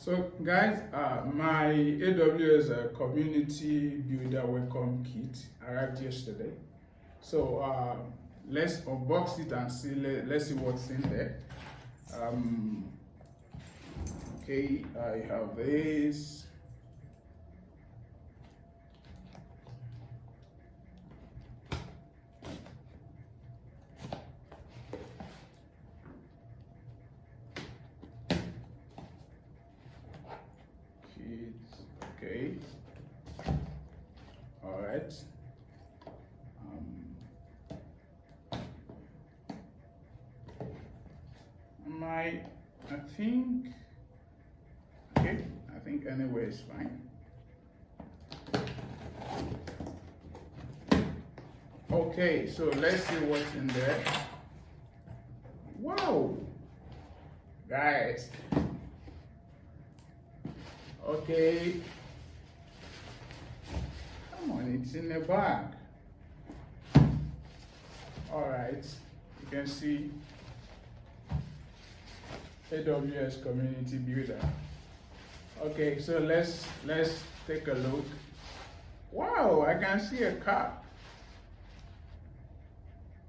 So guys, my AWS Community Builder Welcome Kit arrived yesterday. So let's unbox it and see. Let's see what's in there. Okay, I have this. Okay. All right. I think. Okay. I think anyway is fine. Okay. So let's see what's in there. Wow, guys. Okay. Come on, it's in the bag. All right, you can see AWS Community Builder. Okay, so let's take a look. Wow, I can see a cup.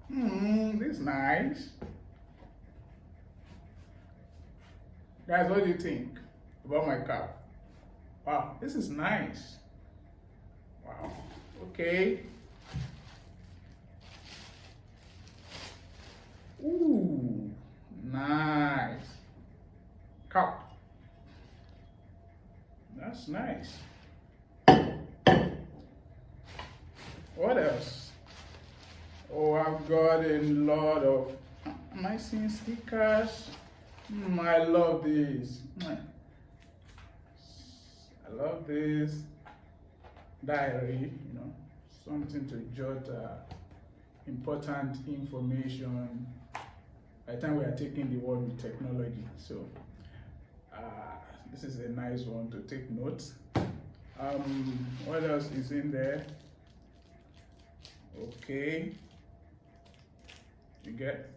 This is nice. Guys, what do you think about my cup? Wow, this is nice. Wow. Okay. Ooh, nice. Cup. That's nice. What else? Oh, I've got a lot of nice stickers. I love these. I love this diary, something to jot important information by the time we are taking the world with technology. So this is a nice one to take notes. What else is in there? Okay, you get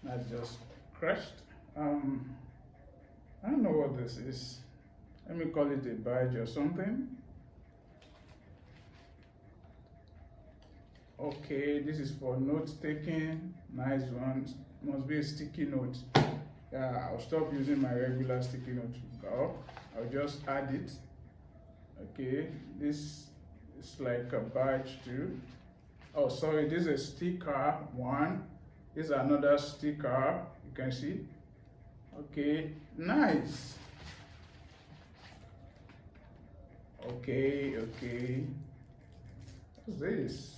not just crushed. I don't know what this is. Let me call it a badge or something. Okay, this is for note taking. Nice one. Must be a sticky note. Yeah, I'll stop using my regular sticky note. I'll just add it. Okay, this is like a badge too. Oh, sorry, this is a sticker one. This is another sticker. You can see. Okay, nice. Okay. What's this?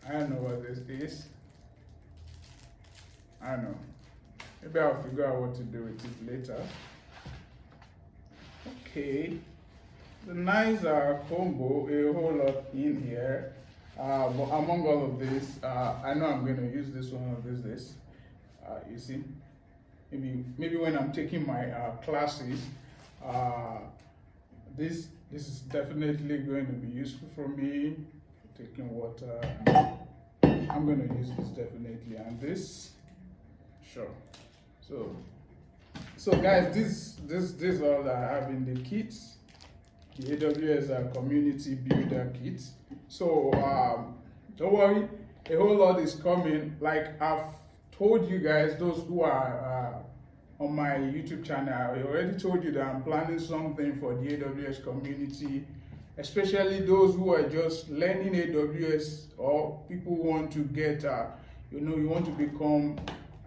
I don't know what this is. I don't know. Maybe I'll figure out what to do with it later. Okay. The nice combo, a whole lot in here. But among all of this, I know I'm going to use this one or this. You see, maybe when I'm taking my classes, this is definitely going to be useful for me. Taking water, I'm going to use this definitely, and this, sure. So guys, this all I have in the kit, the AWS Community Builder Kit. So don't worry, a whole lot is coming. Like I've told you guys, those who are on my YouTube channel, I already told you that I'm planning something for the AWS community, especially those who are just learning AWS, or people who want to get, you want to become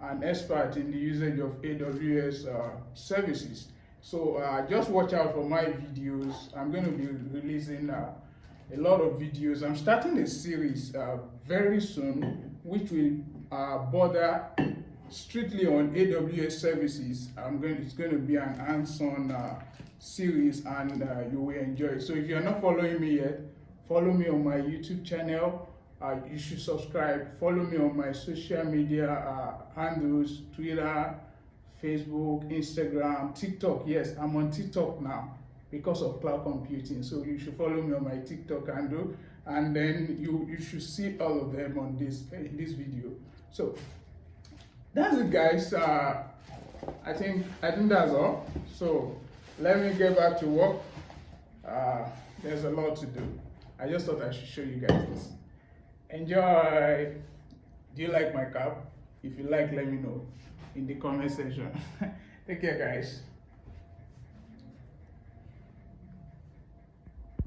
an expert in the usage of AWS services. So just watch out for my videos. I'm going to be releasing a lot of videos. I'm starting a series very soon, which will border strictly on AWS services. It's going to be an hands-on series, and you will enjoy it. So if you're not following me yet, follow me on my YouTube channel. You should subscribe. Follow me on my social media handles: Twitter, Facebook, Instagram, TikTok. Yes, I'm on TikTok now because of cloud computing. So you should follow me on my TikTok handle, and then you should see all of them on this video. So that's it, guys. I think that's all. So let me get back to work. There's a lot to do. I just thought I should show you guys this. Enjoy. Do you like my cap? If you like, let me know in the comment section. Take care, guys.